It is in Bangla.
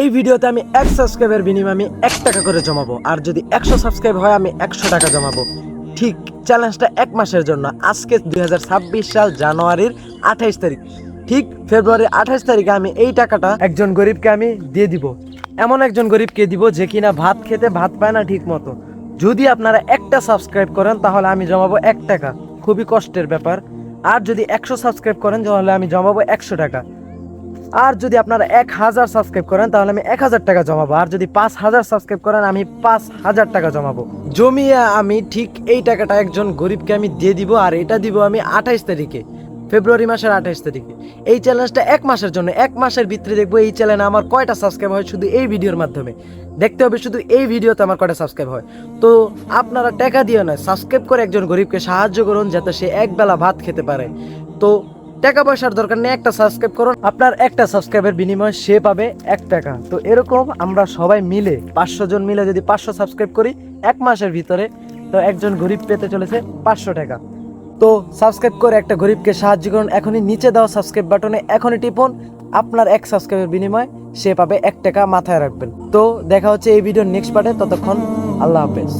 এই ভিডিওতে আমি 1 সাবস্ক্রাইবের বিনিময়ে আমি 1 টাকা করে জমাবো, আর যদি 100 সাবস্ক্রাইব হয় আমি 100 টাকা জমাবো। ঠিক চ্যালেঞ্জটা 1 মাসের জন্য। আজকে 2026 সাল জানুয়ারির 28 তারিখ, ঠিক ফেব্রুয়ারির 28 তারিখে আমি এই টাকাটা একজন গরিবকে আমি দিয়ে দিব। এমন একজন গরিবকে দিব যে কিনা ভাত খেতে ভাত পায় না ঠিক মতো। যদি আপনারা একটা সাবস্ক্রাইব করেন তাহলে আমি জমাবো 1 টাকা, খুবই কষ্টের ব্যাপার। আর যদি 100 সাবস্ক্রাইব করেন তাহলে আমি জমাবো 100 টাকা। আর যদি আপনারা 1000 সাবস্ক্রাইব করেন তাহলে আমি 1000 টাকা জমাবো। আর যদি 5000 সাবস্ক্রাইব করেন আমি 5000 টাকা জমাবো। জমিয়ে আমি ঠিক এই টাকাটা একজন গরিবকে আমি দিয়ে দিব, আর এটা দিব আমি 28 তারিখে, ফেব্রুয়ারি মাসের 28 তারিখে। এই চ্যালেঞ্জটা 1 মাসের জন্য। 1 মাসের ভিতরে দেখবো এই চ্যানেলে আমার কয়টা সাবস্ক্রাইব হয়, শুধু এই ভিডিওর মাধ্যমে দেখতে হবে, শুধু এই ভিডিওতে আমার কয়টা সাবস্ক্রাইব হয়। তো আপনারা টাকা দিয়ে নয়, সাবস্ক্রাইব করে একজন গরিবকে সাহায্য করুন যাতে সে একবেলা ভাত খেতে পারে। তো টাকা পয়সার দরকার নেই, একটা সাবস্ক্রাইব করুন, আপনার একটা সাবস্ক্রাইবের বিনিময়ে সে পাবে 1 টাকা। তো এরকম আমরা সবাই মিলে 500 জন মিলে যদি 500 সাবস্ক্রাইব করি 1 মাসের ভিতরে, তো একজন গরিব পেতে চলেছে 500 টাকা। তো সাবস্ক্রাইব করে একটা গরিবকে সাহায্য করুন। এখনই নিচে দাও সাবস্ক্রাইব বাটনে এখনই টিপুন, আপনার 1 সাবস্ক্রাইবের বিনিময়ে সে পাবে 1 টাকা, মাথায় রাখবেন। তো দেখা হচ্ছে এই ভিডিওর নেক্সট পার্টে, ততক্ষণ আল্লাহ হাফেজ।